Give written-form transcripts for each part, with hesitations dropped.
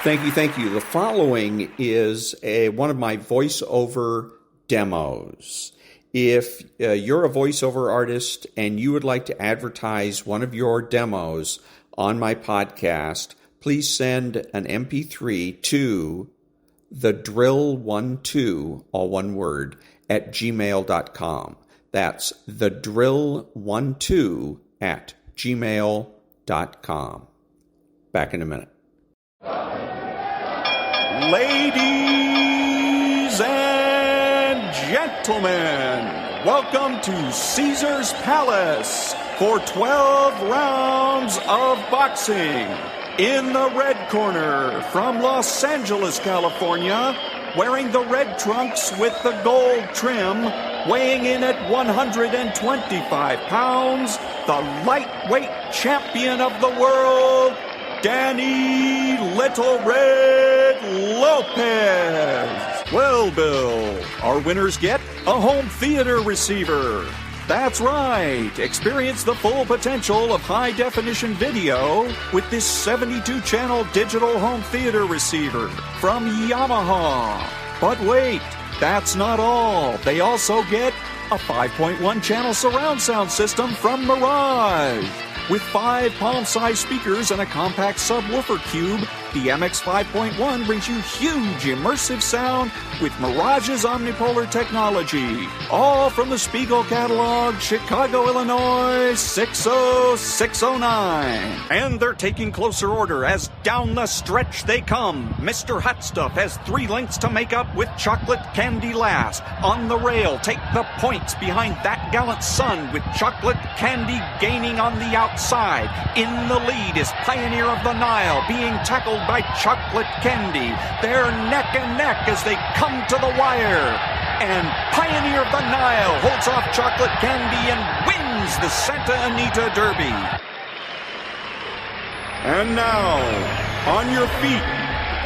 Thank you. The following is one of my voiceover demos. If you're a voiceover artist and you would like to advertise one of your demos on my podcast, please send an MP3 to thedrill12, all one word, at gmail.com. That's thedrill12 at gmail.com. Back in a minute. Ladies and gentlemen, welcome to Caesar's Palace for 12 rounds of boxing. In the red corner, from Los Angeles, California, wearing the red trunks with the gold trim, weighing in at 125 pounds, the lightweight champion of the world, Danny Little Red Lopez. Well, Bill, our winners get a home theater receiver. That's right. Experience the full potential of high-definition video with this 72-channel digital home theater receiver from Yamaha. But wait, that's not all. They also get a 5.1-channel surround sound system from Mirage. With 5 palm-sized speakers and a compact subwoofer cube, the MX 5.1 brings you huge immersive sound with Mirage's omnipolar technology. All from the Spiegel catalog, Chicago, Illinois, 60609. And they're taking closer order as down the stretch they come. Mr. Hot Stuff has 3 lengths to make up with chocolate candy last. On the rail, take the points behind that gallant son with chocolate candy gaining on the outside. In the lead is Pioneer of the Nile being tackled by chocolate candy. They're neck and neck as they come to the wire. And Pioneer of the Nile holds off chocolate candy and wins the Santa Anita Derby. And now, on your feet,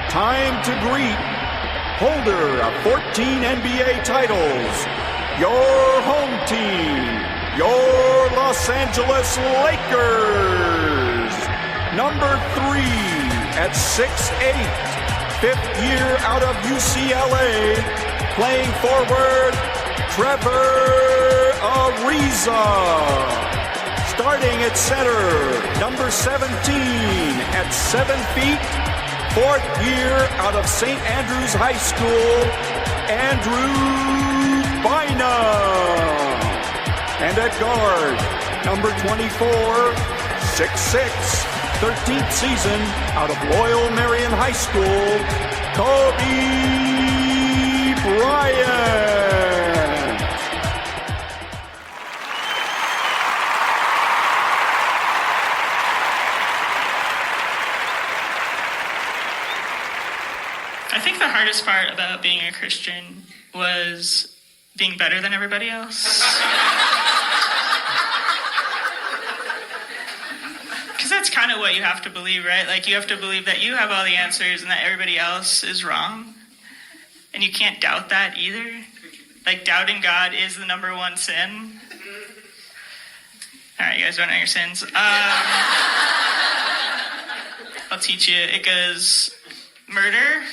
time to greet holder of 14 NBA titles, your home team, your Los Angeles Lakers. Number 3 at 6'8", 5th year out of UCLA, playing forward, Trevor Ariza. Starting at center, number 17 at 7 feet, 4th year out of St. Andrews High School, Andrew Bynum. And at guard, number 24, 6'6", 13th season out of Loyal Marion High School, Kobe Bryant. I think the hardest part about being a Christian was being better than everybody else. Because that's kind of what you have to believe, right? Like, you have to believe that you have all the answers and that everybody else is wrong. And you can't doubt that either. Like, doubting God is the number one sin. All right, you guys don't know your sins. I'll teach you. It goes murder,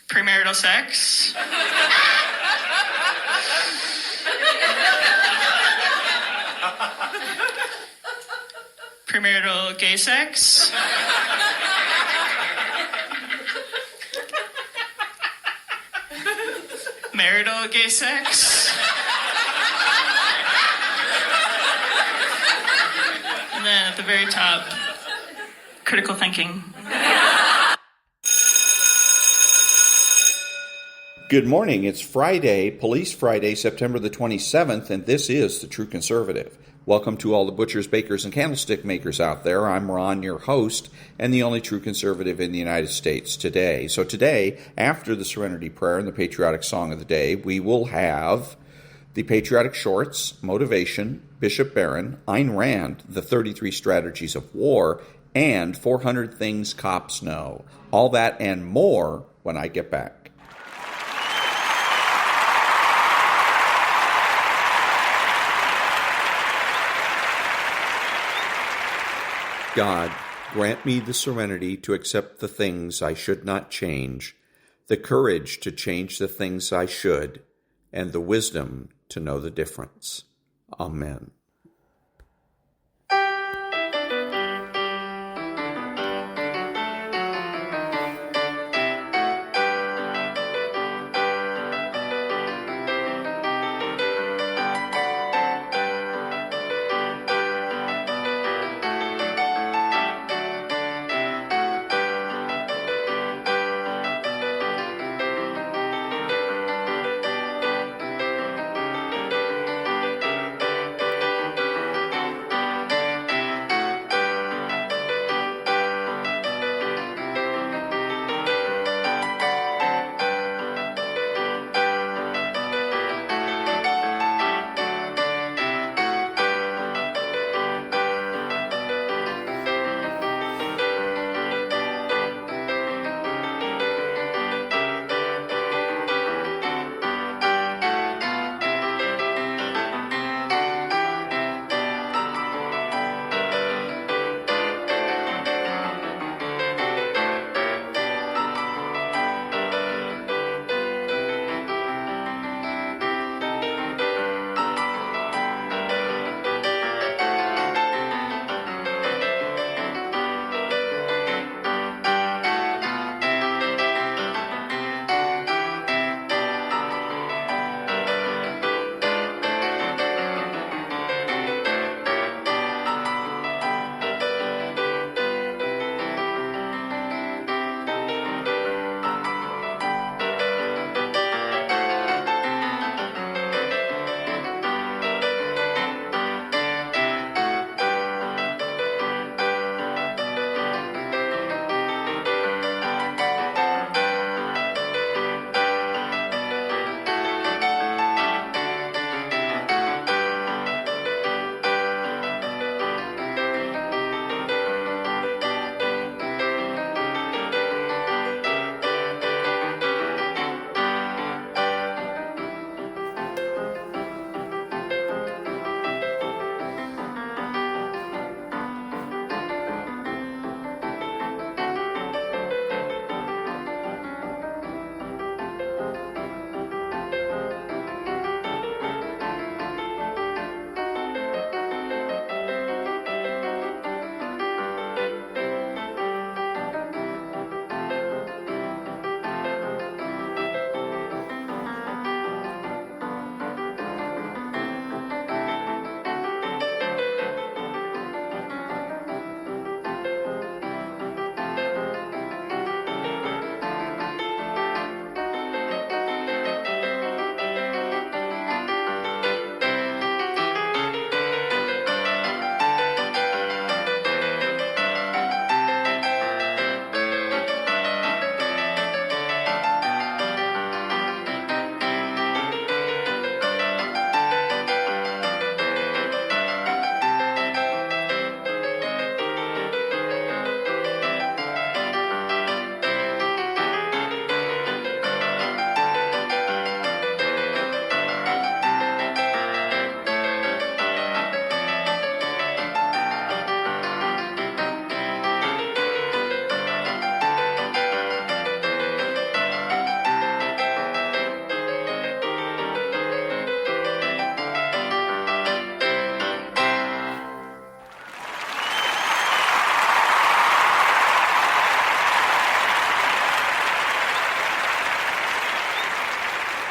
premarital sex, premarital gay sex, marital gay sex, and then at the very top, critical thinking. Good morning. It's Friday, Police Friday, September the 27th, and this is The True Conservative. Welcome to all the butchers, bakers, and candlestick makers out there. I'm Ron, your host, and the only true conservative in the United States today. So today, after the Serenity Prayer and the patriotic song of the day, we will have the patriotic shorts, motivation, Bishop Barron, Ayn Rand, the 33 strategies of war, and 400 things cops know. All that and more when I get back. God, Grant me the serenity to accept the things I should not change, the courage to change the things I should, and the wisdom to know the difference. Amen.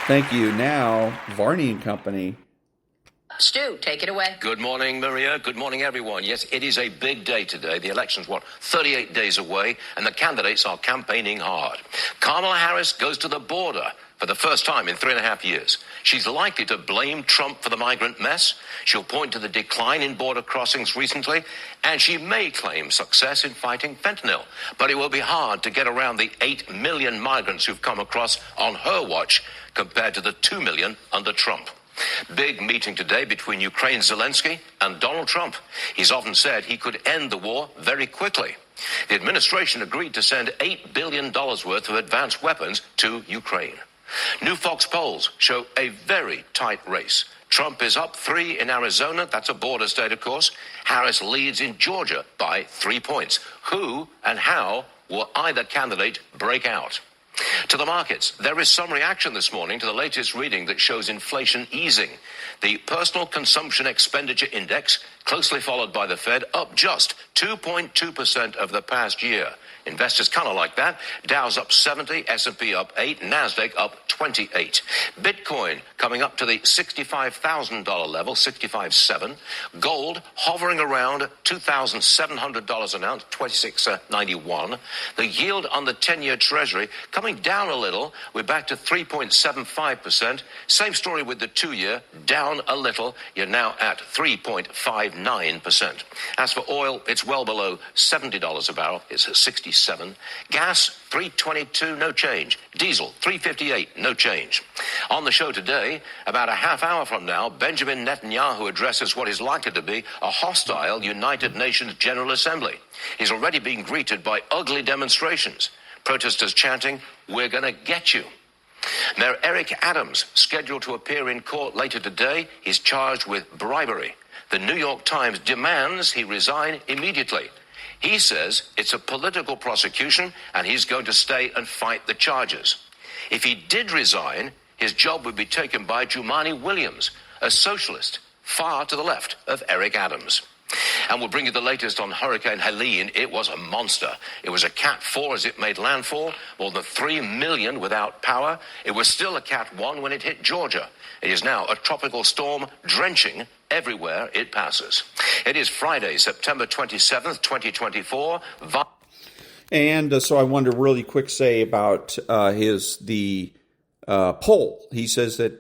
Thank you. Now, Varney and Company. Stu, take it away. Good morning, Maria. Good morning, everyone. Yes, it is a big day today. The election's, 38 days away, and the candidates are campaigning hard. Kamala Harris goes to the border for the first time in 3.5 years. She's likely to blame Trump for the migrant mess. She'll point to the decline in border crossings recently, and she may claim success in fighting fentanyl. But it will be hard to get around the 8 million migrants who've come across on her watch compared to the 2 million under Trump. Big meeting today between Ukraine's Zelensky and Donald Trump. He's often said he could end the war very quickly. The administration agreed to send $8 billion worth of advanced weapons to Ukraine. New Fox polls show a very tight race. Trump is up 3 in Arizona. That's a border state, of course. Harris leads in Georgia by 3 points. Who and how will either candidate break out? To the markets, there is some reaction this morning to the latest reading that shows inflation easing. The Personal Consumption Expenditure Index, closely followed by the Fed, up just 2.2% over the past year. Investors kind of like that. Dow's up 70, S&P up 8, NASDAQ up 28. Bitcoin coming up to the $65,000 level, 65.7. Gold hovering around $2,700 an ounce, 26.91. The yield on the 10-year Treasury coming down a little. We're back to 3.75%. Same story with the 2-year, down a little. You're now at 3.59%. As for oil, it's well below $70 a barrel. It's at 67. Gas, $3.22, no change. Diesel, $3.58, no change. On the show today, about a half hour from now, Benjamin Netanyahu addresses what is likely to be a hostile United Nations General Assembly. He's already being greeted by ugly demonstrations. Protesters chanting, "We're going to get you." Mayor Eric Adams, scheduled to appear in court later today, is charged with bribery. The New York Times demands he resign immediately. He says it's a political prosecution and he's going to stay and fight the charges. If he did resign, his job would be taken by Jumaane Williams, a socialist far to the left of Eric Adams. And we'll bring you the latest on Hurricane Helene. It was a monster. It was a Cat 4 as it made landfall, more than 3 million without power. It was still a Cat 1 when it hit Georgia. It is now a tropical storm drenching everywhere it passes. It is Friday, September 27th, 2024. And so I wanted to really quick say about the poll. He says that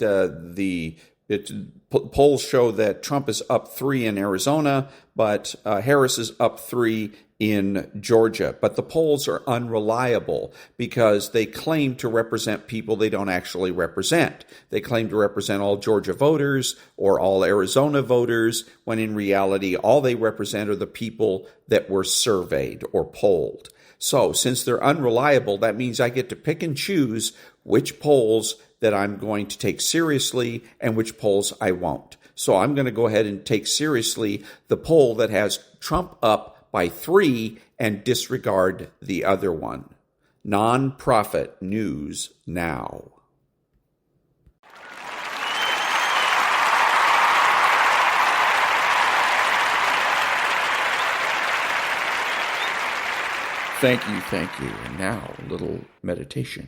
polls show that Trump is up 3 in Arizona, but Harris is up 3 in Georgia. But the polls are unreliable because they claim to represent people they don't actually represent. They claim to represent all Georgia voters or all Arizona voters, when in reality, all they represent are the people that were surveyed or polled. So since they're unreliable, that means I get to pick and choose which polls that I'm going to take seriously and which polls I won't. So I'm going to go ahead and take seriously the poll that has Trump up by 3 and disregard the other one. Nonprofit News Now. Thank you. And now, a little meditation.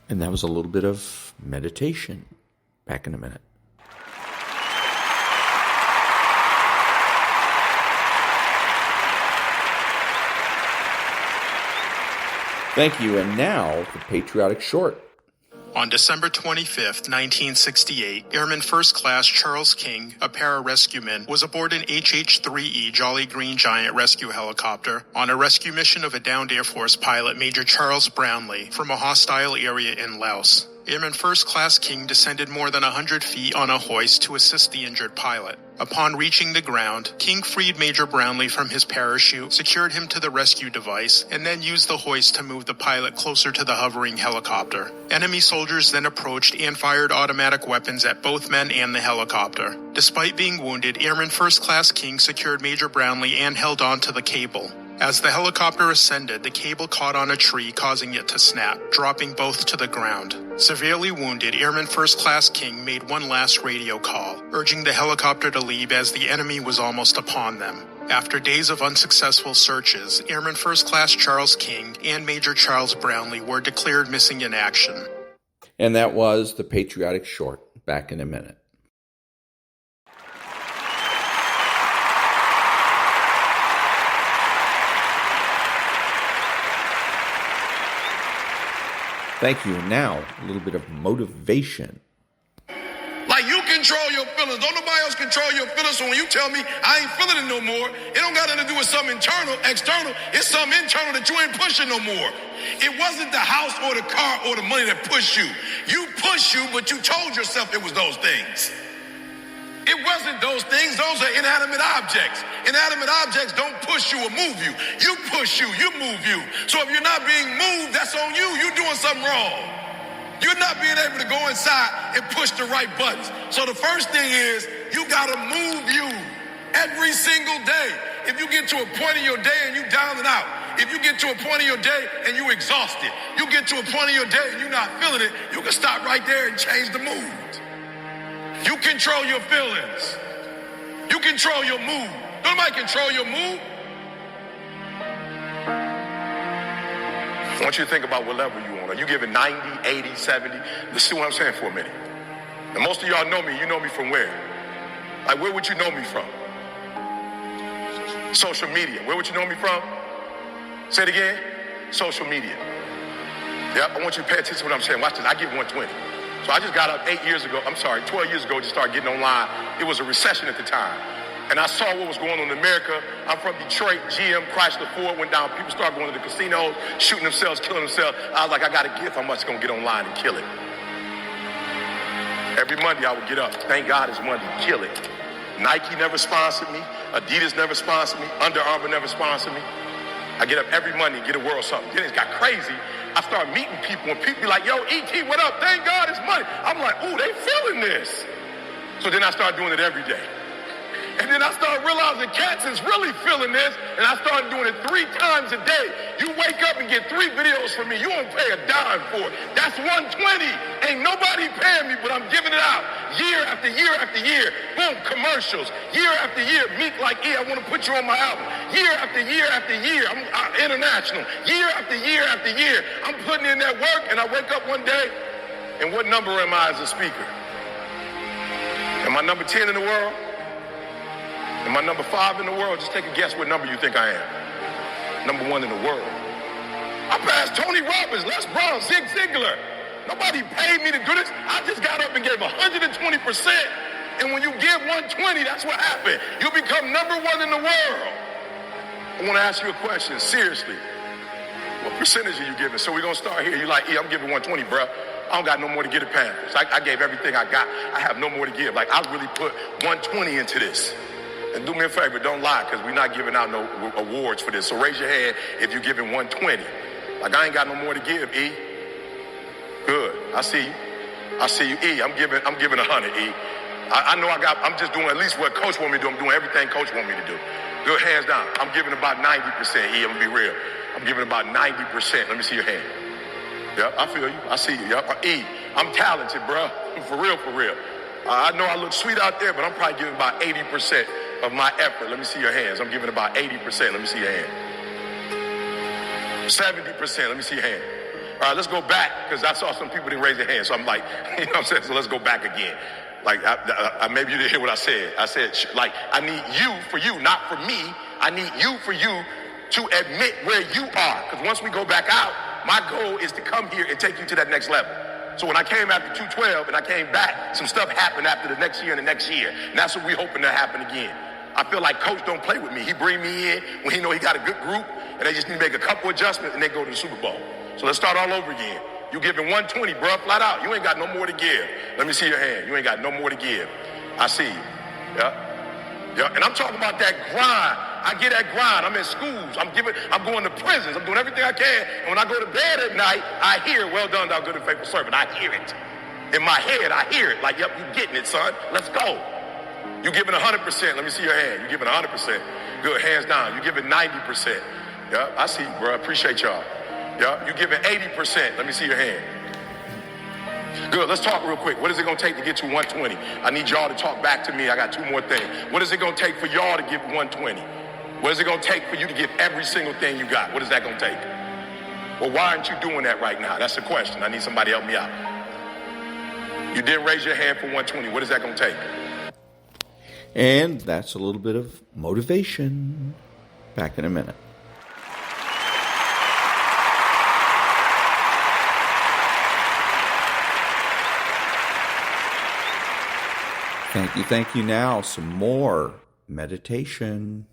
And that was a little bit of meditation. Back in a minute. Thank you. And now, the patriotic short. On December 25th, 1968, Airman First Class Charles King, a pararescueman, was aboard an HH-3E Jolly Green Giant rescue helicopter on a rescue mission of a downed Air Force pilot, Major Charles Brownlee, from a hostile area in Laos. Airman First Class King descended more than 100 feet on a hoist to assist the injured pilot. Upon reaching the ground, King freed Major Brownlee from his parachute, secured him to the rescue device, and then used the hoist to move the pilot closer to the hovering helicopter. Enemy soldiers then approached and fired automatic weapons at both men and the helicopter. Despite being wounded, Airman First Class King secured Major Brownlee and held on to the cable. As the helicopter ascended, the cable caught on a tree, causing it to snap, dropping both to the ground. Severely wounded, Airman First Class King made one last radio call, urging the helicopter to leave as the enemy was almost upon them. After days of unsuccessful searches, Airman First Class Charles King and Major Charles Brownlee were declared missing in action. And that was the patriotic short. Back in a minute. Thank you. And now, a little bit of motivation. Like, you control your feelings. Don't nobody else control your feelings. So when you tell me I ain't feeling it no more, it don't got nothing to do with something external. It's something internal that you ain't pushing no more. It wasn't the house or the car or the money that pushed you. You pushed you, but you told yourself it was those things. It wasn't those things. Those are inanimate objects. Inanimate objects don't push you or move you. You push you move you. So if you're not being moved, that's on you. You're doing something wrong. You're not being able to go inside and push the right buttons. So the first thing is, you got to move you every single day. If you get to a point in your day and you down and out, if you get to a point in your day and you exhausted, you get to a point in your day and you're not feeling it, you can stop right there and change the mood. You control your feelings. You control your mood. Don't nobody control your mood. I want you to think about what level you on. Are you giving 90, 80, 70? Let's see what I'm saying for a minute. And most of y'all know me. You know me from where? Like, where would you know me from? Social media. Where would you know me from? Say it again. Social media. Yeah, I want you to pay attention to what I'm saying. Watch this. I give 120. So I just got up 12 years ago, just started getting online. It was a recession at the time. And I saw what was going on in America. I'm from Detroit. GM, Chrysler, Ford went down. People started going to the casinos, shooting themselves, killing themselves. I was like, I got a gift. I'm just going to get online and kill it. Every Monday I would get up. Thank God it's Monday. Kill it. Nike never sponsored me. Adidas never sponsored me. Under Armour never sponsored me. I get up every Monday and get a world something. Then it got crazy. I start meeting people and people be like, yo, E.T., what up? Thank God it's money. I'm like, ooh, they feeling this. So then I start doing it every day. And then I started realizing cats is really feeling this, and I started doing it 3 times a day. You wake up and get 3 videos from me. You won't pay a dime for it. That's 120. Ain't nobody paying me, but I'm giving it out year after year after year. Boom, commercials. Year after year, Meek like, I want to put you on my album. Year after year after year, I'm international. Year after year after year, I'm putting in that work, and I wake up one day, and what number am I as a speaker? Am I number 10 in the world? Am I number 5 in the world? Just take a guess what number you think I am. Number 1 in the world. I passed Tony Robbins, Les Brown, Zig Ziglar. Nobody paid me to do this. I just got up and gave 120%. And when you give 120, that's what happened. You become number 1 in the world. I want to ask you a question, seriously. What percentage are you giving? So we're going to start here. You're like, I'm giving 120, bro. I don't got no more to get at Panthers. I gave everything I got. I have no more to give. Like, I really put 120 into this. And do me a favor, don't lie, because we're not giving out no awards for this. So raise your hand if you're giving 120. Like, I ain't got no more to give, E. Good. I see you. I see you, E. I'm giving 100, E. I know I'm just doing at least what Coach want me to do. I'm doing everything Coach want me to do. Good, hands down. I'm giving about 90%, E. I'm going to be real. I'm giving about 90%. Let me see your hand. Yep, I feel you. I see you. Yep. E, I'm talented, bro. For real, for real. I know I look sweet out there, but I'm probably giving about 80% of my effort. Let me see your hands. I'm giving about 80%. Let me see your hand. 70%. Let me see your hand. All right, let's go back, because I saw some people didn't raise their hand. So I'm like, you know what I'm saying? So let's go back again. Like, maybe you didn't hear what I said. I said, like, I need you for you, not for me. I need you for you to admit where you are. Because once we go back out, my goal is to come here and take you to that next level. So when I came after 212 and I came back, some stuff happened after the next year and the next year. And that's what we're hoping to happen again. I feel like Coach don't play with me. He bring me in when he know he got a good group, and they just need to make a couple adjustments, and they go to the Super Bowl. So let's start all over again. You giving 120, bro, flat out. You ain't got no more to give. Let me see your hand. You ain't got no more to give. I see you. Yeah. And I'm talking about that grind. I get that grind. I'm in schools. I'm going to prisons. I'm doing everything I can. And when I go to bed at night, I hear, well done, thou good and faithful servant. I hear it. In my head, I hear it. Like, yep, you getting it, son. Let's go. You giving 100%. Let me see your hand. You giving 100%. Good, hands down. You giving 90%. Yeah, I see you, bro. I appreciate y'all. Yeah, you giving 80%. Let me see your hand. Good, let's talk real quick. What is it going to take to get to 120? I need y'all to talk back to me. I got two more things. What is it going to take for y'all to give 120? What is it going to take for you to give every single thing you got? What is that going to take? Well, why aren't you doing that right now? That's the question. I need somebody to help me out. You didn't raise your hand for 120. What is that going to take? And that's a little bit of motivation. Back in a minute. Thank you. Now, some more meditation.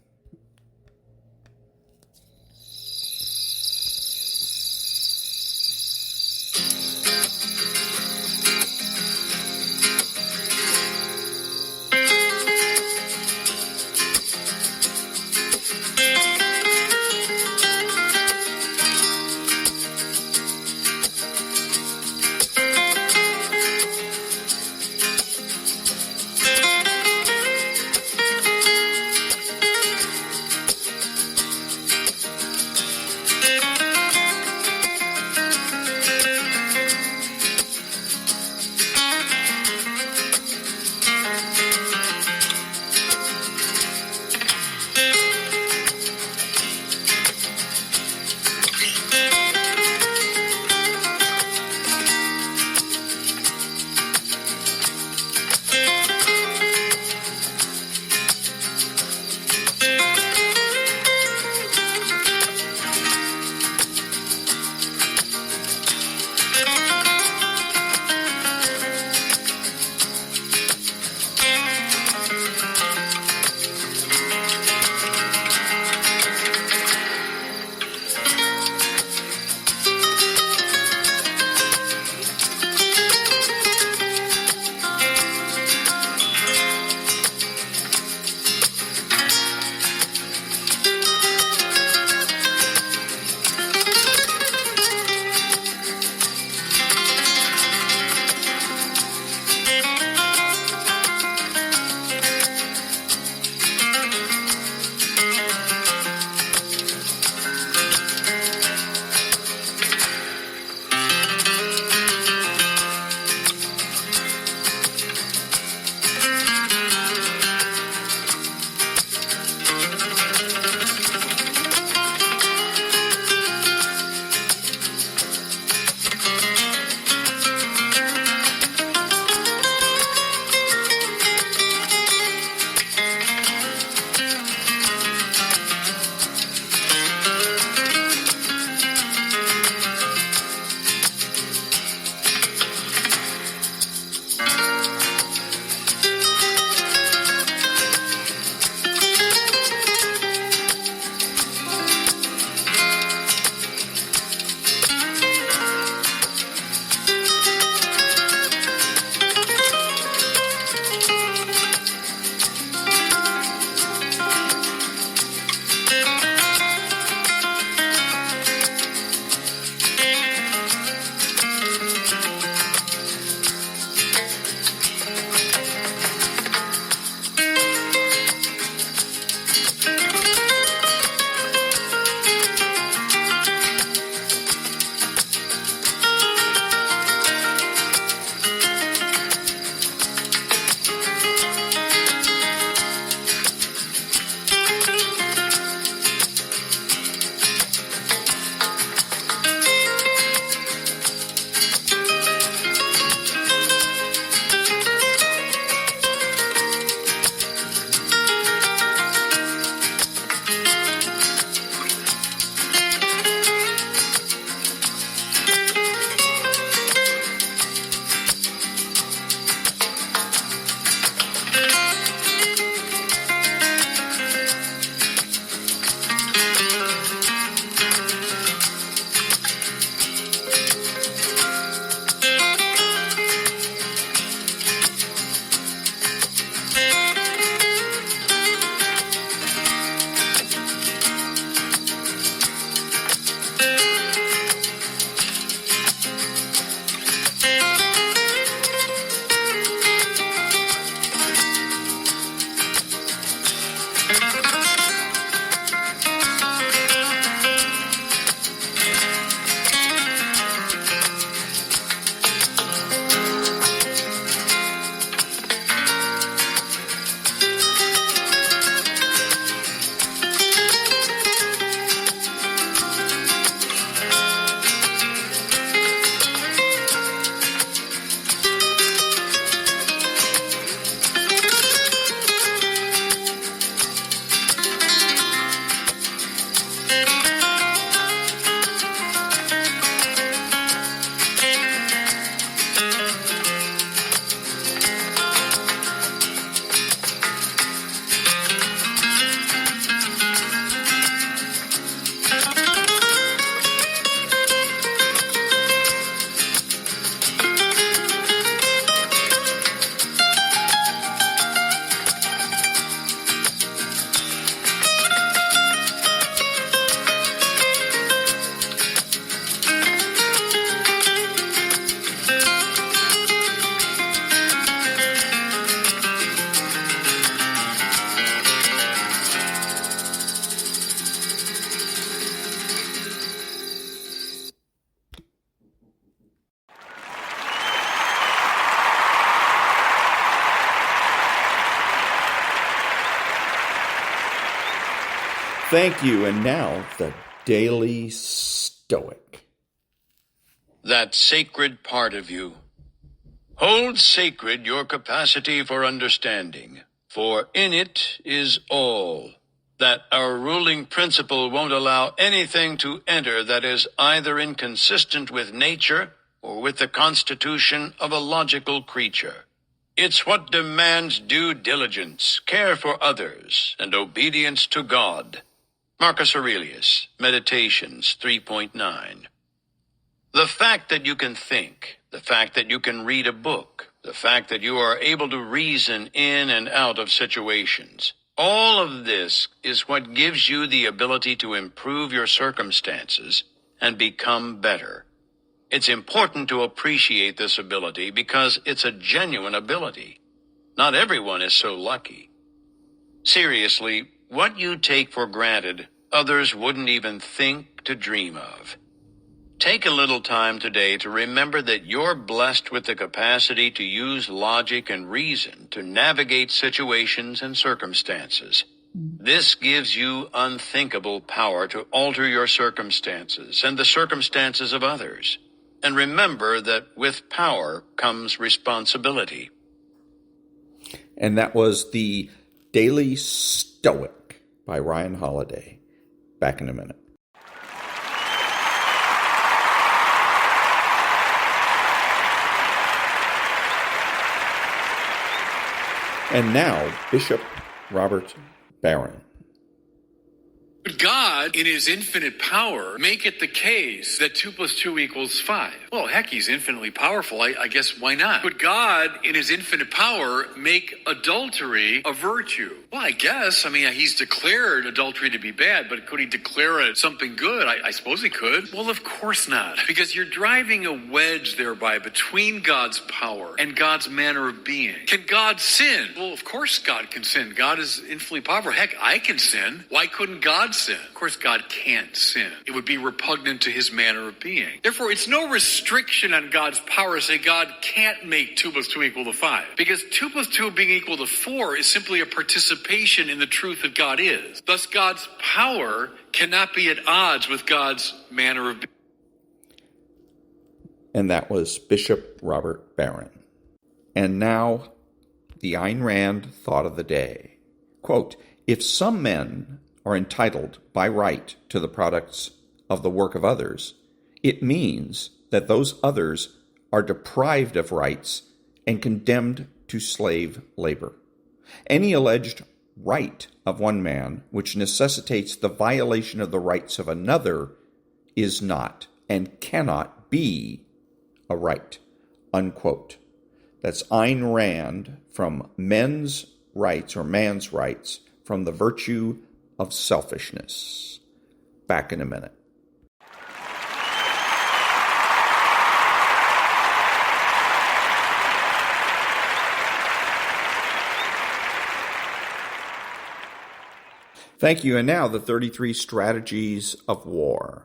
Thank you. And now, the Daily Stoic. That sacred part of you. Hold sacred your capacity for understanding, for in it is all. That our ruling principle won't allow anything to enter that is either inconsistent with nature or with the constitution of a logical creature. It's what demands due diligence, care for others, and obedience to God. Marcus Aurelius, Meditations 3.9. The fact that you can think, the fact that you can read a book, the fact that you are able to reason in and out of situations, all of this is what gives you the ability to improve your circumstances and become better. It's important to appreciate this ability because it's a genuine ability. Not everyone is so lucky. Seriously, what you take for granted, others wouldn't even think to dream of. Take a little time today to remember that you're blessed with the capacity to use logic and reason to navigate situations and circumstances. This gives you unthinkable power to alter your circumstances and the circumstances of others. And remember that with power comes responsibility. And that was the Daily Stoic by Ryan Holiday. Back in a minute. And now, Bishop Robert Barron. Would God, in his infinite power, make it the case that 2 + 2 = 5? Well, heck, he's infinitely powerful. I guess why not? Would God, in his infinite power, make adultery a virtue? Well, I guess. I mean, he's declared adultery to be bad, but could he declare it something good? I suppose he could. Well, of course not. Because you're driving a wedge thereby between God's power and God's manner of being. Can God sin? Well, of course God can sin. God is infinitely powerful. Heck, I can sin. Why couldn't God sin? Of course, God can't sin. It would be repugnant to his manner of being. Therefore, it's no restriction on God's power to say God can't make 2 + 2 = 5. Because 2 + 2 being equal to 4 is simply a participation in the truth that God is. Thus, God's power cannot be at odds with God's manner of being. And that was Bishop Robert Barron. And now, the Ayn Rand thought of the day. Quote, if some men are entitled by right to the products of the work of others, it means that those others are deprived of rights and condemned to slave labor. Any alleged right of one man which necessitates the violation of the rights of another is not and cannot be a right. Unquote. That's Ayn Rand from Men's Rights or Man's Rights from the Virtue of Selfishness. Back in a minute. Thank you. And now the 33 strategies of war.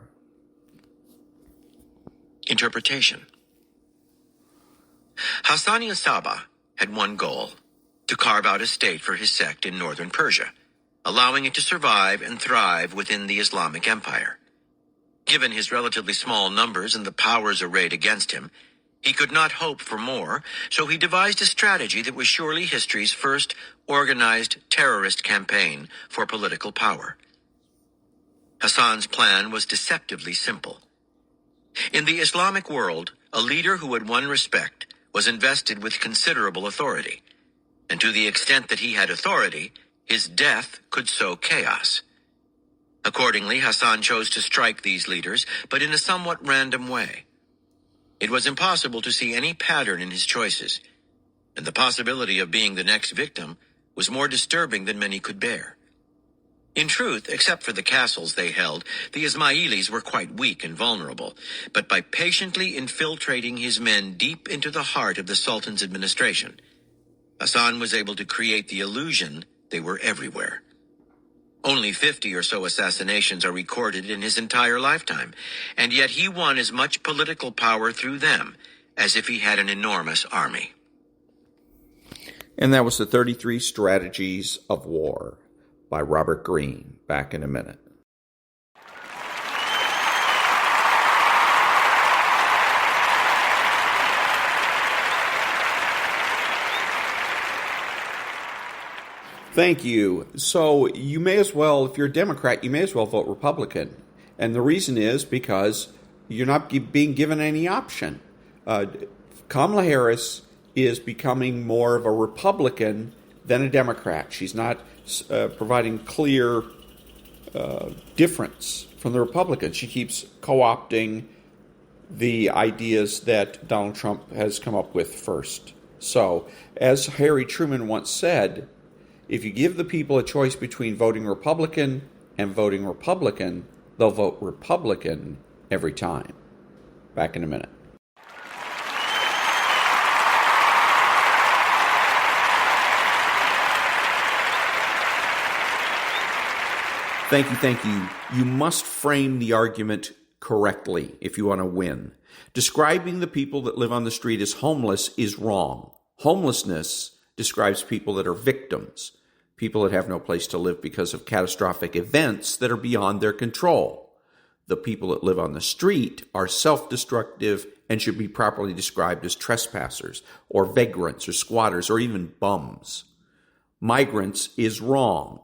Interpretation. Hassani-Saba had one goal: to carve out a state for his sect in northern Persia, allowing it to survive and thrive within the Islamic Empire. Given his relatively small numbers and the powers arrayed against him, he could not hope for more, so he devised a strategy that was surely history's first organized terrorist campaign for political power. Hassan's plan was deceptively simple. In the Islamic world, a leader who had won respect was invested with considerable authority, and to the extent that he had authority, his death could sow chaos. Accordingly, Hassan chose to strike these leaders, but in a somewhat random way. It was impossible to see any pattern in his choices, and the possibility of being the next victim was more disturbing than many could bear. In truth, except for the castles they held, the Ismailis were quite weak and vulnerable, but by patiently infiltrating his men deep into the heart of the Sultan's administration, Hassan was able to create the illusion they were everywhere. Only 50 or so assassinations are recorded in his entire lifetime, and yet he won as much political power through them as if he had an enormous army. And that was the 33 Strategies of War by Robert Greene. Back in a minute. Thank you. So you may as well, if you're a Democrat, you may as well vote Republican. And the reason is because you're not being given any option. Kamala Harris is becoming more of a Republican than a Democrat. She's not providing clear difference from the Republicans. She keeps co-opting the ideas that Donald Trump has come up with first. So, as Harry Truman once said, if you give the people a choice between voting Republican and voting Republican, they'll vote Republican every time. Back in a minute. Thank you. You must frame the argument correctly if you want to win. Describing the people that live on the street as homeless is wrong. Homelessness describes people that are victims, people that have no place to live because of catastrophic events that are beyond their control. The people that live on the street are self-destructive and should be properly described as trespassers or vagrants or squatters or even bums. Migrants is wrong.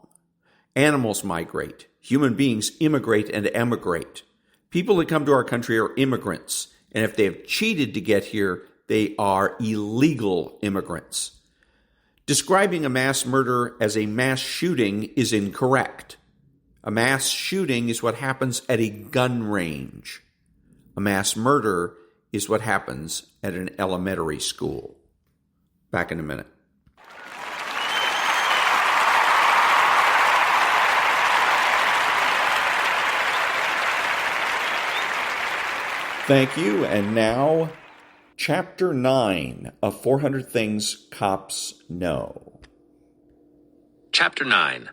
Animals migrate. Human beings immigrate and emigrate. People that come to our country are immigrants, and if they have cheated to get here, they are illegal immigrants. Describing a mass murder as a mass shooting is incorrect. A mass shooting is what happens at a gun range. A mass murder is what happens at an elementary school. Back in a minute. Thank you. And now, Chapter 9 of 400 Things Cops Know. Chapter 9.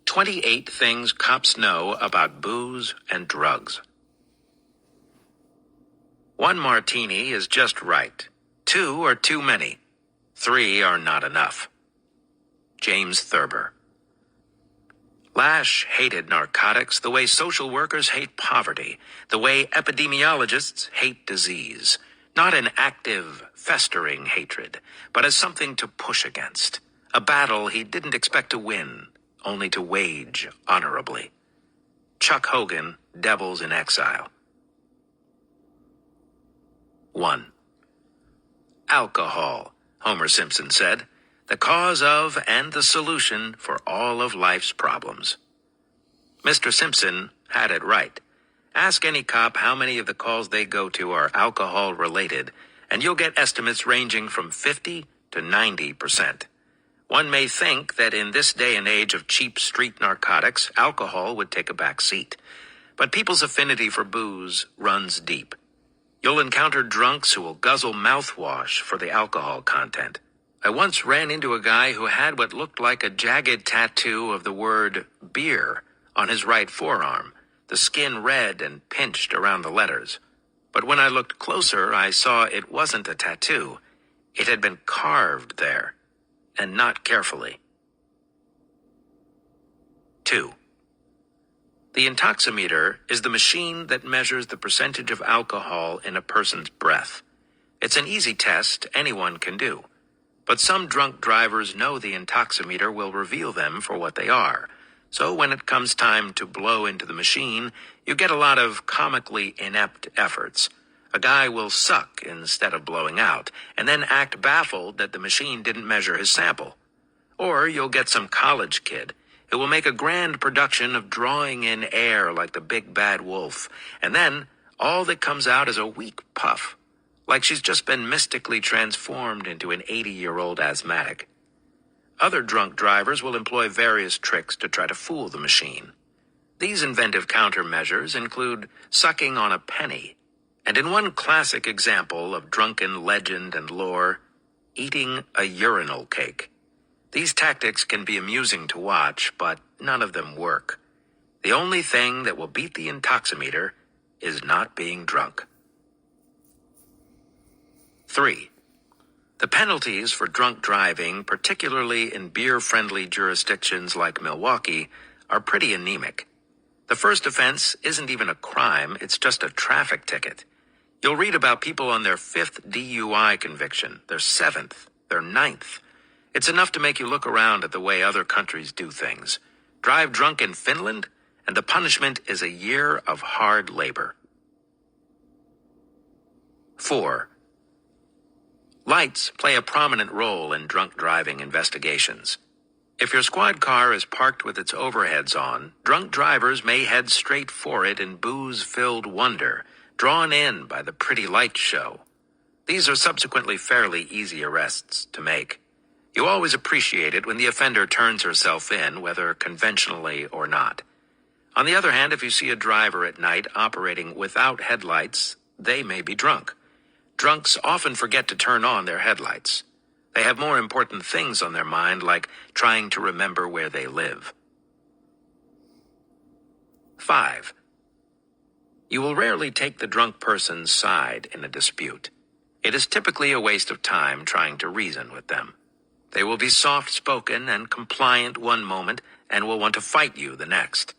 28 Things Cops Know About Booze and Drugs. 1 martini is just right. 2 are too many. 3 are not enough. James Thurber. Lash hated narcotics the way social workers hate poverty, the way epidemiologists hate disease. Not an active, festering hatred, but as something to push against. A battle he didn't expect to win, only to wage honorably. Chuck Hogan, Devils in Exile. 1. Alcohol, Homer Simpson said, the cause of and the solution for all of life's problems. Mr. Simpson had it right. Ask any cop how many of the calls they go to are alcohol-related, and you'll get estimates ranging from 50 to 90%. One may think that in this day and age of cheap street narcotics, alcohol would take a back seat. But people's affinity for booze runs deep. You'll encounter drunks who will guzzle mouthwash for the alcohol content. I once ran into a guy who had what looked like a jagged tattoo of the word beer on his right forearm, the skin red and pinched around the letters. But when I looked closer, I saw it wasn't a tattoo. It had been carved there, and not carefully. 2. The intoximeter is the machine that measures the percentage of alcohol in a person's breath. It's an easy test anyone can do. But some drunk drivers know the intoximeter will reveal them for what they are. So when it comes time to blow into the machine, you get a lot of comically inept efforts. A guy will suck instead of blowing out, and then act baffled that the machine didn't measure his sample. Or you'll get some college kid who will make a grand production of drawing in air like the big bad wolf, and then all that comes out is a weak puff, like she's just been mystically transformed into an 80-year-old asthmatic. Other drunk drivers will employ various tricks to try to fool the machine. These inventive countermeasures include sucking on a penny, and in one classic example of drunken legend and lore, eating a urinal cake. These tactics can be amusing to watch, but none of them work. The only thing that will beat the intoximeter is not being drunk. 3. The penalties for drunk driving, particularly in beer-friendly jurisdictions like Milwaukee, are pretty anemic. The first offense isn't even a crime, it's just a traffic ticket. You'll read about people on their 5th DUI conviction, their 7th, their 9th. It's enough to make you look around at the way other countries do things. Drive drunk in Finland, and the punishment is a year of hard labor. 4. Lights play a prominent role in drunk driving investigations. If your squad car is parked with its overheads on, drunk drivers may head straight for it in booze-filled wonder, drawn in by the pretty lights show. These are subsequently fairly easy arrests to make. You always appreciate it when the offender turns herself in, whether conventionally or not. On the other hand, if you see a driver at night operating without headlights, they may be drunk. Drunks often forget to turn on their headlights. They have more important things on their mind, like trying to remember where they live. 5. You will rarely take the drunk person's side in a dispute. It is typically a waste of time trying to reason with them. They will be soft-spoken and compliant one moment and will want to fight you the next.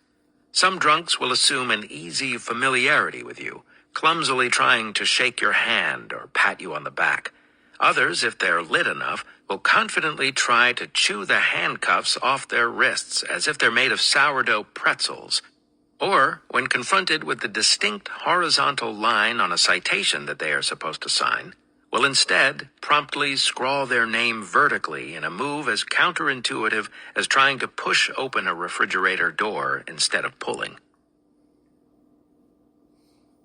Some drunks will assume an easy familiarity with you, clumsily trying to shake your hand or pat you on the back. Others, if they're lit enough, will confidently try to chew the handcuffs off their wrists as if they're made of sourdough pretzels. Or, when confronted with the distinct horizontal line on a citation that they are supposed to sign, will instead promptly scrawl their name vertically in a move as counterintuitive as trying to push open a refrigerator door instead of pulling.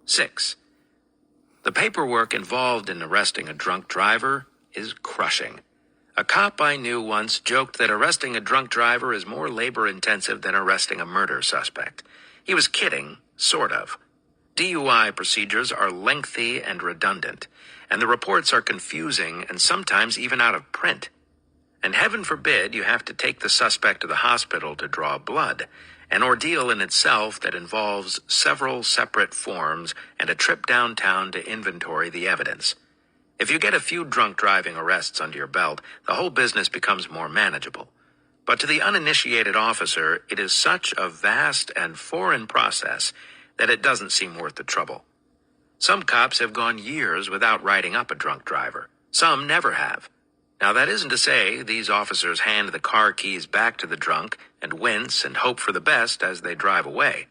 6. The paperwork involved in arresting a drunk driver is crushing. A cop I knew once joked that arresting a drunk driver is more labor-intensive than arresting a murder suspect. He was kidding, sort of. DUI procedures are lengthy and redundant, and the reports are confusing and sometimes even out of print. And heaven forbid you have to take the suspect to the hospital to draw blood, an ordeal in itself that involves several separate forms and a trip downtown to inventory the evidence. If you get a few drunk driving arrests under your belt, the whole business becomes more manageable. But to the uninitiated officer, it is such a vast and foreign process that it doesn't seem worth the trouble. Some cops have gone years without writing up a drunk driver. Some never have. Now, that isn't to say these officers hand the car keys back to the drunk and wince and hope for the best as they drive away.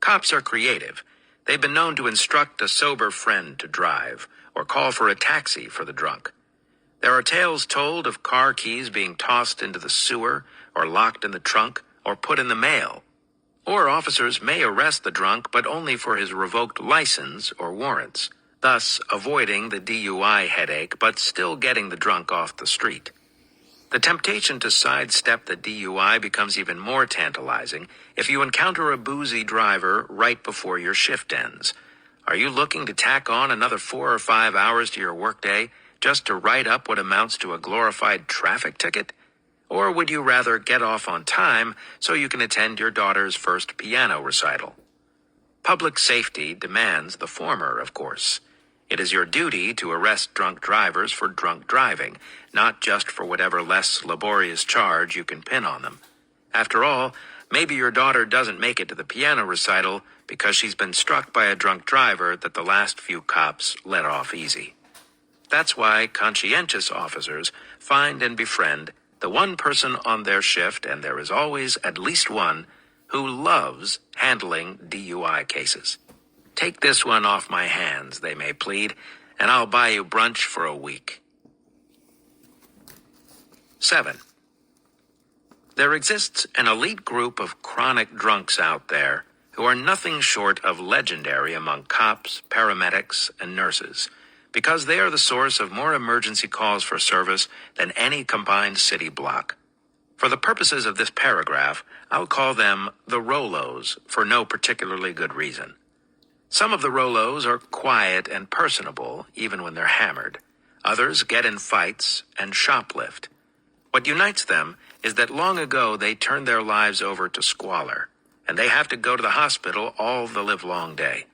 Cops are creative. They've been known to instruct a sober friend to drive or call for a taxi for the drunk. There are tales told of car keys being tossed into the sewer or locked in the trunk or put in the mail. Or officers may arrest the drunk, but only for his revoked license or warrants, thus avoiding the DUI headache, but still getting the drunk off the street. The temptation to sidestep the DUI becomes even more tantalizing if you encounter a boozy driver right before your shift ends. Are you looking to tack on another 4 or 5 hours to your workday just to write up what amounts to a glorified traffic ticket? Or would you rather get off on time so you can attend your daughter's first piano recital? Public safety demands the former, of course. It is your duty to arrest drunk drivers for drunk driving, not just for whatever less laborious charge you can pin on them. After all, maybe your daughter doesn't make it to the piano recital because she's been struck by a drunk driver that the last few cops let off easy. That's why conscientious officers find and befriend the one person on their shift, and there is always at least one, who loves handling DUI cases. Take this one off my hands, they may plead, and I'll buy you brunch for a week. 7. There exists an elite group of chronic drunks out there who are nothing short of legendary among cops, paramedics, and nurses, because they are the source of more emergency calls for service than any combined city block. For the purposes of this paragraph, I'll call them the Rolos for no particularly good reason. Some of the Rolos are quiet and personable, even when they're hammered. Others get in fights and shoplift. What unites them is that long ago they turned their lives over to squalor, and they have to go to the hospital all the livelong day.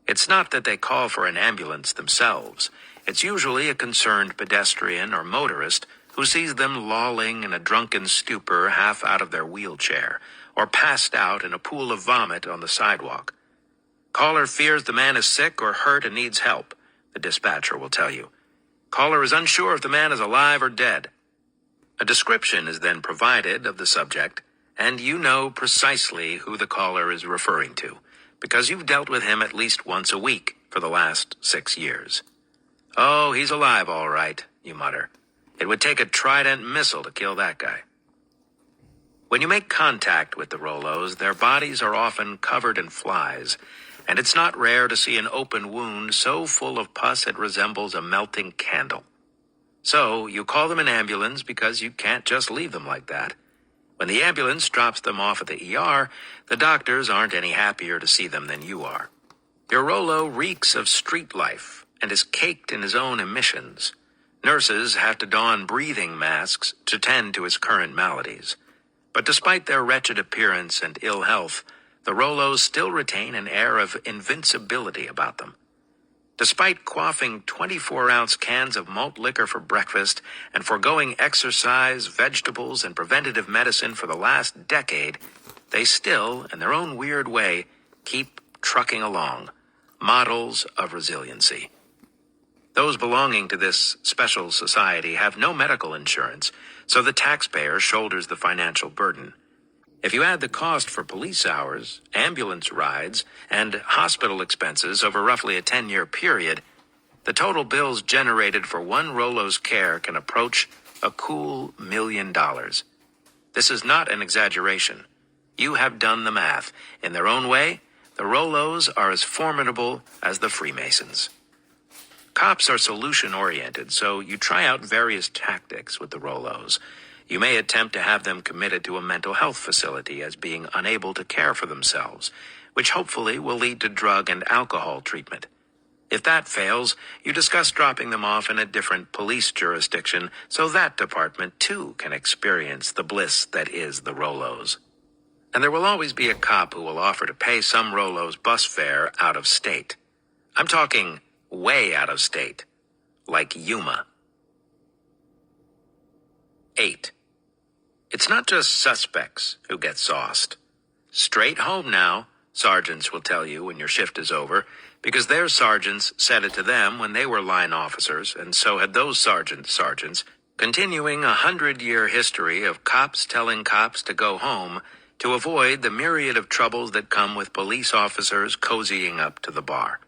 It's not that they call for an ambulance themselves. It's usually a concerned pedestrian or motorist who sees them lolling in a drunken stupor half out of their wheelchair, or passed out in a pool of vomit on the sidewalk. Caller fears the man is sick or hurt and needs help, the dispatcher will tell you. Caller is unsure if the man is alive or dead. A description is then provided of the subject, and you know precisely who the caller is referring to, because you've dealt with him at least once a week for the last 6 years. "Oh, he's alive all right," you mutter. "It would take a Trident missile to kill that guy." When you make contact with the Rollos, their bodies are often covered in flies, and it's not rare to see an open wound so full of pus it resembles a melting candle. So you call them an ambulance because you can't just leave them like that. When the ambulance drops them off at the ER, the doctors aren't any happier to see them than you are. Your Rollo reeks of street life and is caked in his own emissions. Nurses have to don breathing masks to tend to his current maladies. But despite their wretched appearance and ill health, the Rollos still retain an air of invincibility about them. Despite quaffing 24-ounce cans of malt liquor for breakfast and foregoing exercise, vegetables, and preventative medicine for the last decade, they still, in their own weird way, keep trucking along, models of resiliency. Those belonging to this special society have no medical insurance, so the taxpayer shoulders the financial burden. If you add the cost for police hours, ambulance rides, and hospital expenses over roughly a 10-year period, the total bills generated for one Rollo's care can approach a cool $1 million. This is not an exaggeration. You have done the math. In their own way, the Rollos are as formidable as the Freemasons. Cops are solution-oriented, so you try out various tactics with the Rollos. You may attempt to have them committed to a mental health facility as being unable to care for themselves, which hopefully will lead to drug and alcohol treatment. If that fails, you discuss dropping them off in a different police jurisdiction so that department, too, can experience the bliss that is the Rollos. And there will always be a cop who will offer to pay some Rollo's bus fare out of state. I'm talking way out of state, like Yuma. 8. It's not just suspects who get sauced. Straight home now, sergeants will tell you when your shift is over, because their sergeants said it to them when they were line officers, and so had those sergeants, continuing a 100-year history of cops telling cops to go home to avoid the myriad of troubles that come with police officers cozying up to the bar.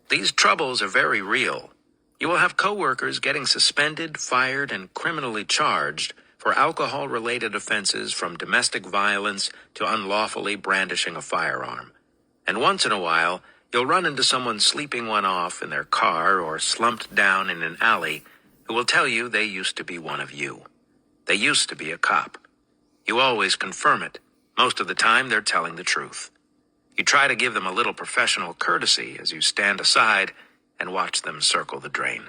These troubles are very real. You will have coworkers getting suspended, fired, and criminally charged for alcohol-related offenses from domestic violence to unlawfully brandishing a firearm. And once in a while, you'll run into someone sleeping one off in their car or slumped down in an alley who will tell you they used to be one of you. They used to be a cop. You always confirm it. Most of the time, they're telling the truth. You try to give them a little professional courtesy as you stand aside and watch them circle the drain.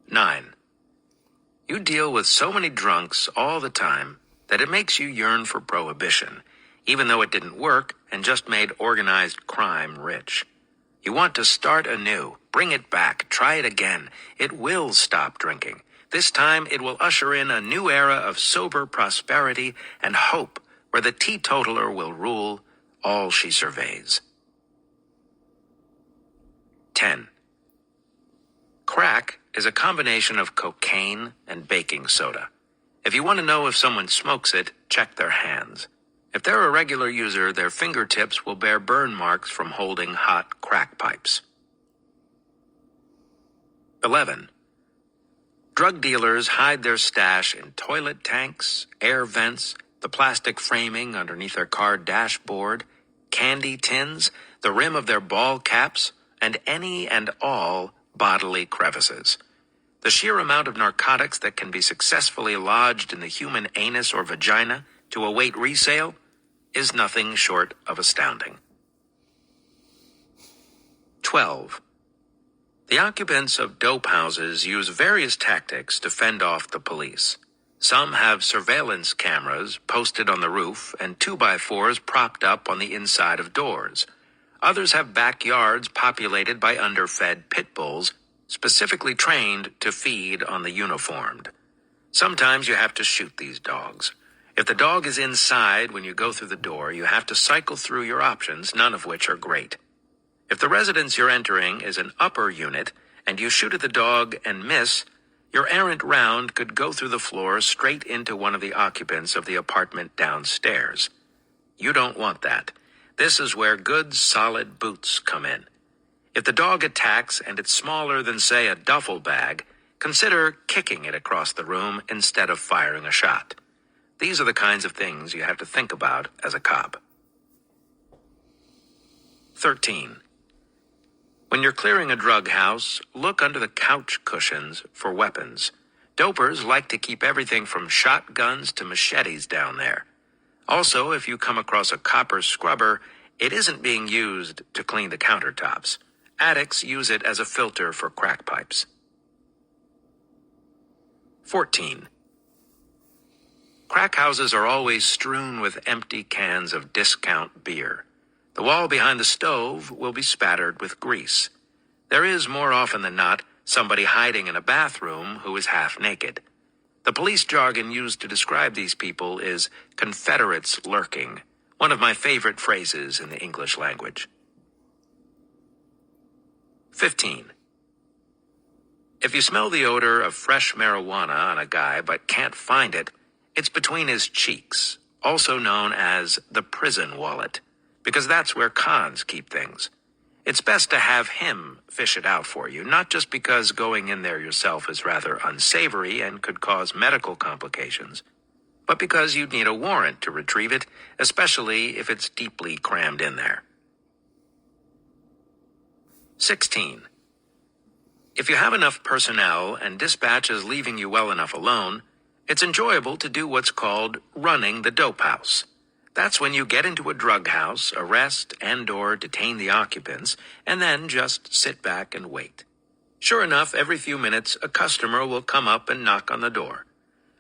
9. You deal with so many drunks all the time that it makes you yearn for prohibition, even though it didn't work and just made organized crime rich. You want to start anew, bring it back, try it again. It will stop drinking. This time it will usher in a new era of sober prosperity and hope where the teetotaler will rule all she surveys. 10. Crack is a combination of cocaine and baking soda. If you want to know if someone smokes it, check their hands. If they're a regular user, their fingertips will bear burn marks from holding hot crack pipes. 11. Drug dealers hide their stash in toilet tanks, air vents, the plastic framing underneath their car dashboard, candy tins, the rim of their ball caps, and any and all bodily crevices. The sheer amount of narcotics that can be successfully lodged in the human anus or vagina to await resale is nothing short of astounding. 12. The occupants of dope houses use various tactics to fend off the police. Some have surveillance cameras posted on the roof and 2x4s propped up on the inside of doors. Others have backyards populated by underfed pit bulls, specifically trained to feed on the uniformed. Sometimes you have to shoot these dogs. If the dog is inside when you go through the door, you have to cycle through your options, none of which are great. If the residence you're entering is an upper unit and you shoot at the dog and miss, Your errant round could go through the floor straight into one of the occupants of the apartment downstairs. You don't want that. This is where good, solid boots come in. If the dog attacks and it's smaller than, say, a duffel bag, consider kicking it across the room instead of firing a shot. These are the kinds of things you have to think about as a cop. 13. When you're clearing a drug house, look under the couch cushions for weapons. Dopers like to keep everything from shotguns to machetes down there. Also, if you come across a copper scrubber, it isn't being used to clean the countertops. Addicts use it as a filter for crack pipes. 14. Crack houses are always strewn with empty cans of discount beer. The wall behind the stove will be spattered with grease. There is, more often than not, somebody hiding in a bathroom who is half naked. The police jargon used to describe these people is Confederates lurking, one of my favorite phrases in the English language. 15. If you smell the odor of fresh marijuana on a guy but can't find it, it's between his cheeks, also known as the prison wallet, because that's where cons keep things. It's best to have him fish it out for you, not just because going in there yourself is rather unsavory and could cause medical complications, but because you'd need a warrant to retrieve it, especially if it's deeply crammed in there. 16. If you have enough personnel and dispatch is leaving you well enough alone, it's enjoyable to do what's called running the dope house. That's when you get into a drug house, arrest and/or detain the occupants, and then just sit back and wait. Sure enough, every few minutes, a customer will come up and knock on the door.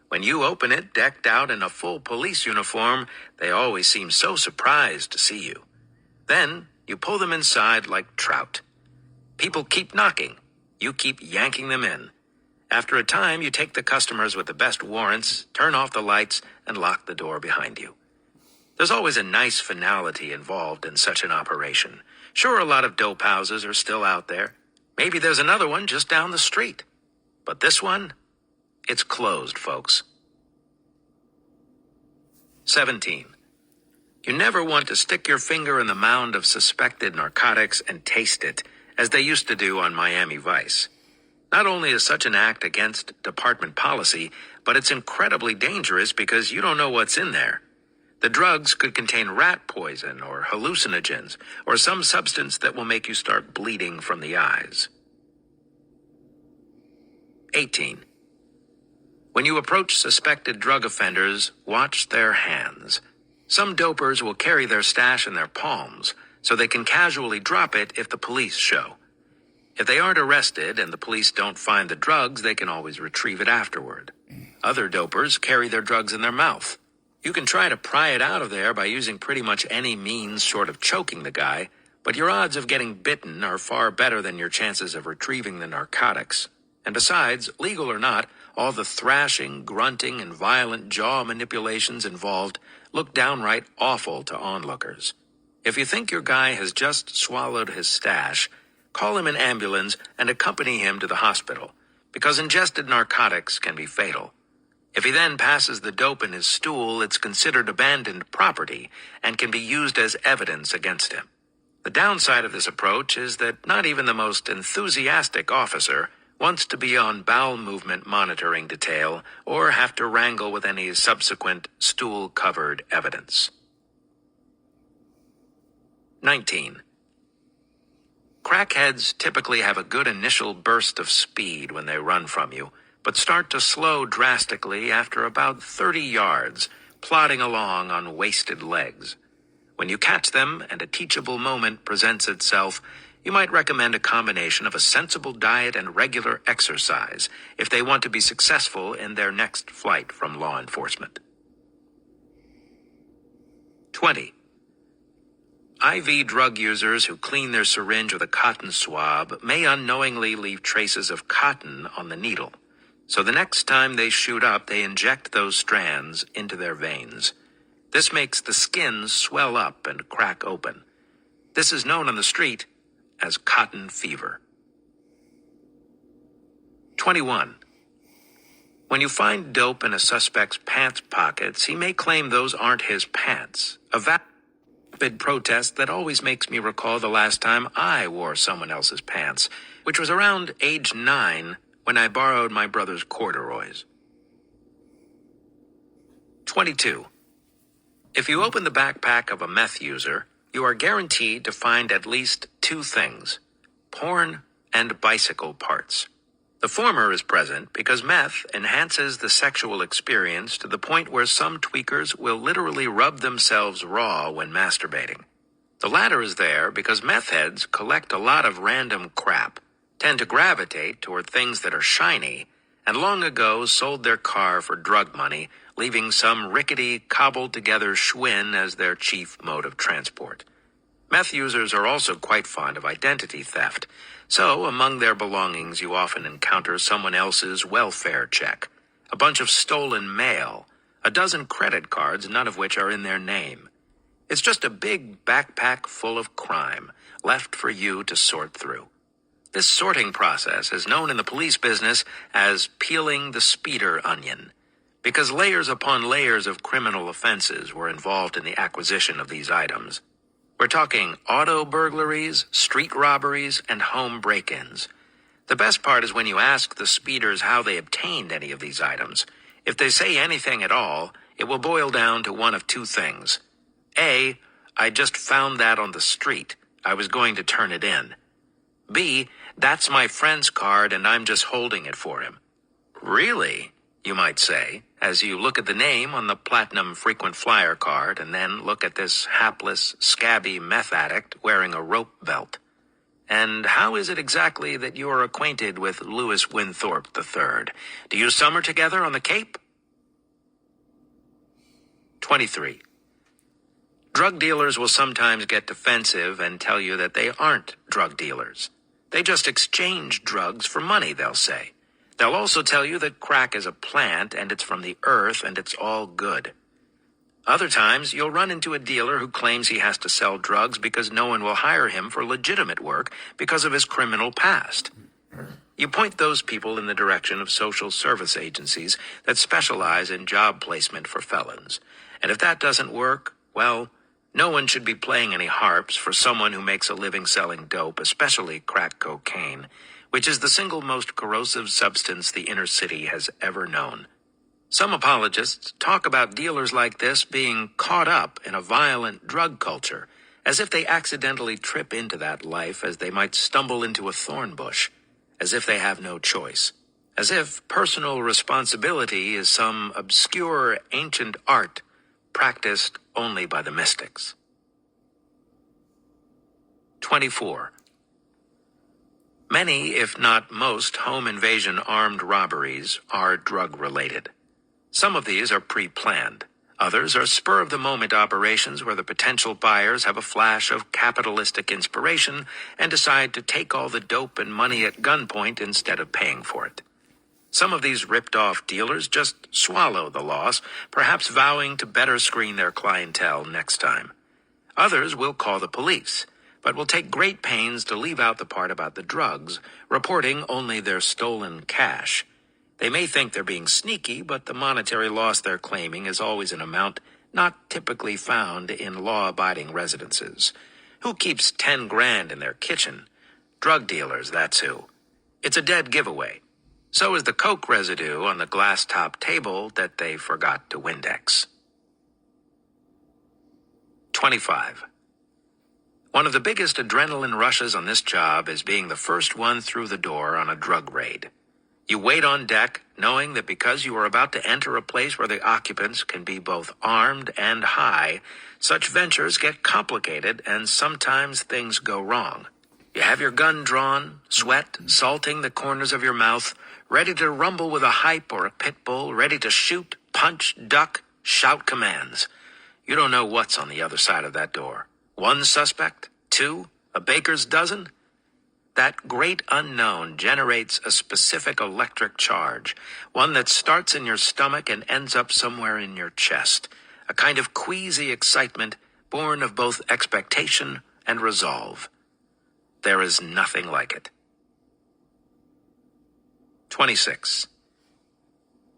When you open it, decked out in a full police uniform, they always seem so surprised to see you. Then, you pull them inside like trout. People keep knocking. You keep yanking them in. After a time, you take the customers with the best warrants, turn off the lights, and lock the door behind you. There's always a nice finality involved in such an operation. Sure, a lot of dope houses are still out there. Maybe there's another one just down the street. But this one, it's closed, folks. 17. You never want to stick your finger in the mound of suspected narcotics and taste it, as they used to do on Miami Vice. Not only is such an act against department policy, but it's incredibly dangerous because you don't know what's in there. The drugs could contain rat poison or hallucinogens or some substance that will make you start bleeding from the eyes. 18. When you approach suspected drug offenders, watch their hands. Some dopers will carry their stash in their palms, so they can casually drop it if the police show. If they aren't arrested and the police don't find the drugs, they can always retrieve it afterward. Other dopers carry their drugs in their mouth. You can try to pry it out of there by using pretty much any means short of choking the guy, but your odds of getting bitten are far better than your chances of retrieving the narcotics. And besides, legal or not, all the thrashing, grunting, and violent jaw manipulations involved look downright awful to onlookers. If you think your guy has just swallowed his stash, call him an ambulance and accompany him to the hospital, because ingested narcotics can be fatal. If he then passes the dope in his stool, it's considered abandoned property and can be used as evidence against him. The downside of this approach is that not even the most enthusiastic officer wants to be on bowel movement monitoring detail or have to wrangle with any subsequent stool-covered evidence. 19. Crackheads typically have a good initial burst of speed when they run from you, but start to slow drastically after about 30 yards, plodding along on wasted legs. When you catch them and a teachable moment presents itself, you might recommend a combination of a sensible diet and regular exercise if they want to be successful in their next flight from law enforcement. 20. IV drug users who clean their syringe with a cotton swab may unknowingly leave traces of cotton on the needle. So the next time they shoot up, they inject those strands into their veins. This makes the skin swell up and crack open. This is known on the street as cotton fever. 21. When you find dope in a suspect's pants pockets, he may claim those aren't his pants. A vapid protest that always makes me recall the last time I wore someone else's pants, which was around age 9 when I borrowed my brother's corduroys. 22. If you open the backpack of a meth user, you are guaranteed to find at least 2 things: porn and bicycle parts. The former is present because meth enhances the sexual experience to the point where some tweakers will literally rub themselves raw when masturbating. The latter is there because meth heads collect a lot of random crap, tend to gravitate toward things that are shiny, and long ago sold their car for drug money, leaving some rickety, cobbled-together Schwinn as their chief mode of transport. Meth users are also quite fond of identity theft, so among their belongings you often encounter someone else's welfare check, a bunch of stolen mail, a dozen credit cards, none of which are in their name. It's just a big backpack full of crime, left for you to sort through. This sorting process is known in the police business as peeling the speeder onion, because layers upon layers of criminal offenses were involved in the acquisition of these items. We're talking auto burglaries, street robberies, and home break-ins. The best part is when you ask the speeders how they obtained any of these items. If they say anything at all, it will boil down to one of 2 things. A, I just found that on the street. I was going to turn it in. B, that's my friend's card and I'm just holding it for him. Really? You might say, as you look at the name on the platinum frequent flyer card and then look at this hapless, scabby meth addict wearing a rope belt. And how is it exactly that you are acquainted with Lewis Winthorpe III? Do you summer together on the Cape? 23. Drug dealers will sometimes get defensive and tell you that they aren't drug dealers. They just exchange drugs for money, they'll say. They'll also tell you that crack is a plant and it's from the earth and it's all good. Other times, you'll run into a dealer who claims he has to sell drugs because no one will hire him for legitimate work because of his criminal past. You point those people in the direction of social service agencies that specialize in job placement for felons. And if that doesn't work, well, no one should be playing any harps for someone who makes a living selling dope, especially crack cocaine, which is the single most corrosive substance the inner city has ever known. Some apologists talk about dealers like this being caught up in a violent drug culture, as if they accidentally trip into that life as they might stumble into a thorn bush, as if they have no choice, as if personal responsibility is some obscure ancient art practiced only by the mystics. 24. Many, if not most, home invasion armed robberies are drug-related. Some of these are pre-planned. Others are spur-of-the-moment operations where the potential buyers have a flash of capitalistic inspiration and decide to take all the dope and money at gunpoint instead of paying for it. Some of these ripped-off dealers just swallow the loss, perhaps vowing to better screen their clientele next time. Others will call the police, but will take great pains to leave out the part about the drugs, reporting only their stolen cash. They may think they're being sneaky, but the monetary loss they're claiming is always an amount not typically found in law-abiding residences. Who keeps 10 grand in their kitchen? Drug dealers, that's who. It's a dead giveaway. So is the coke residue on the glass-top table that they forgot to Windex. 25. One of the biggest adrenaline rushes on this job is being the first one through the door on a drug raid. You wait on deck, knowing that because you are about to enter a place where the occupants can be both armed and high, such ventures get complicated and sometimes things go wrong. You have your gun drawn, sweat salting the corners of your mouth, ready to rumble with a hype or a pit bull, ready to shoot, punch, duck, shout commands. You don't know what's on the other side of that door. 1 suspect? 2? A baker's dozen? That great unknown generates a specific electric charge, one that starts in your stomach and ends up somewhere in your chest, a kind of queasy excitement born of both expectation and resolve. There is nothing like it. 26.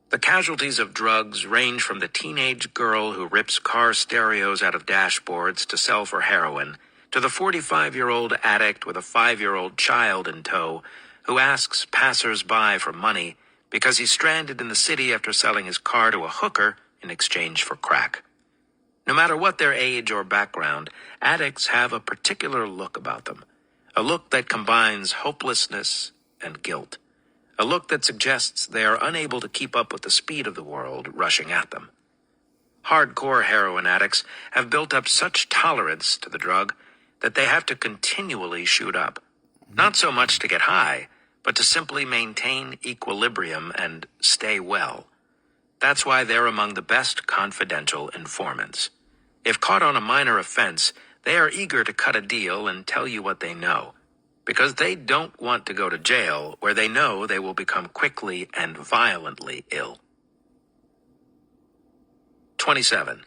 The casualties of drugs range from the teenage girl who rips car stereos out of dashboards to sell for heroin, to the 45-year-old addict with a 5-year-old child in tow who asks passers-by for money because he's stranded in the city after selling his car to a hooker in exchange for crack. No matter what their age or background, addicts have a particular look about them, a look that combines hopelessness and guilt, a look that suggests they are unable to keep up with the speed of the world rushing at them. Hardcore heroin addicts have built up such tolerance to the drug that they have to continually shoot up, not so much to get high, but to simply maintain equilibrium and stay well. That's why they're among the best confidential informants. If caught on a minor offense, they are eager to cut a deal and tell you what they know, because they don't want to go to jail where they know they will become quickly and violently ill. 27.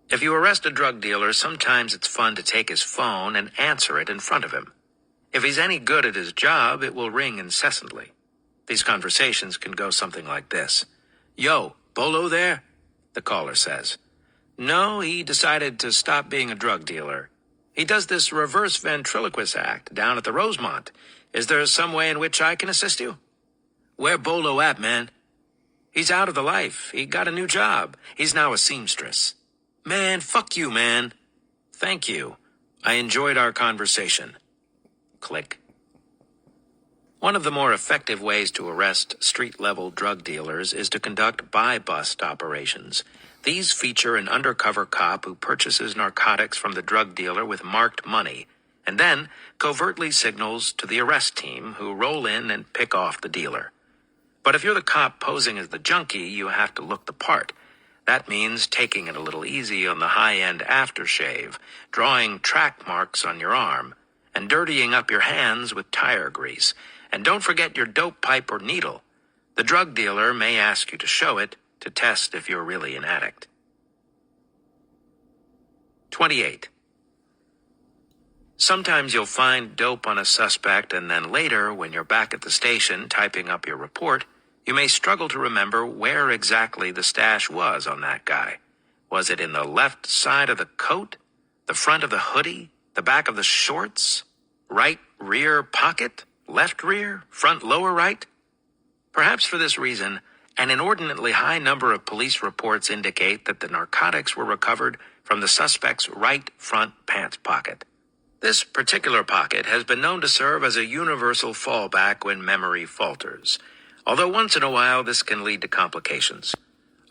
If you arrest a drug dealer, sometimes it's fun to take his phone and answer it in front of him. If he's any good at his job, it will ring incessantly. These conversations can go something like this. "Yo, Bolo there?" the caller says. "No, he decided to stop being a drug dealer. He does this reverse ventriloquist act down at the Rosemont. Is there some way in which I can assist you?" "Where Bolo at, man?" "He's out of the life. He got a new job. He's now a seamstress." "Man, fuck you, man." "Thank you. I enjoyed our conversation." Click. One of the more effective ways to arrest street-level drug dealers is to conduct buy-bust operations. These feature an undercover cop who purchases narcotics from the drug dealer with marked money, and then covertly signals to the arrest team who roll in and pick off the dealer. But if you're the cop posing as the junkie, you have to look the part. That means taking it a little easy on the high-end aftershave, drawing track marks on your arm, and dirtying up your hands with tire grease. And don't forget your dope pipe or needle. The drug dealer may ask you to show it to test if you're really an addict. 28. Sometimes you'll find dope on a suspect, and then later, when you're back at the station typing up your report, you may struggle to remember where exactly the stash was on that guy. Was it in the left side of the coat, the front of the hoodie, the back of the shorts, right rear pocket, left rear, front lower right? Perhaps for this reason, an inordinately high number of police reports indicate that the narcotics were recovered from the suspect's right front pants pocket. This particular pocket has been known to serve as a universal fallback when memory falters, although once in a while this can lead to complications.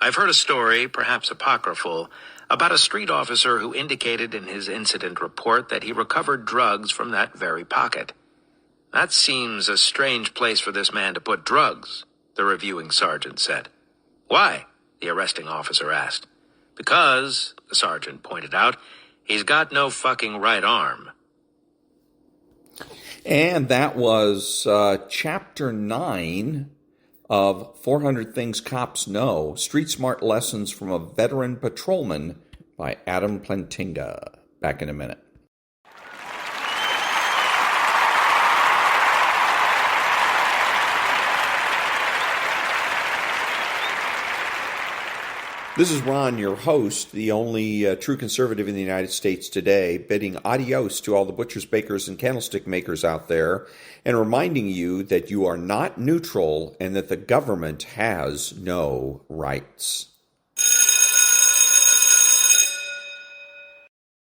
I've heard a story, perhaps apocryphal, about a street officer who indicated in his incident report that he recovered drugs from that very pocket. "That seems a strange place for this man to put drugs," the reviewing sergeant said. "Why?" the arresting officer asked. "Because," the sergeant pointed out, "he's got no fucking right arm." And that was Chapter 9 of 400 Things Cops Know, Street Smart Lessons from a Veteran Patrolman by Adam Plantinga. Back in a minute. This is Ron, your host, the only true conservative in the United States today, bidding adios to all the butchers, bakers, and candlestick makers out there, and reminding you that you are not neutral and that the government has no rights.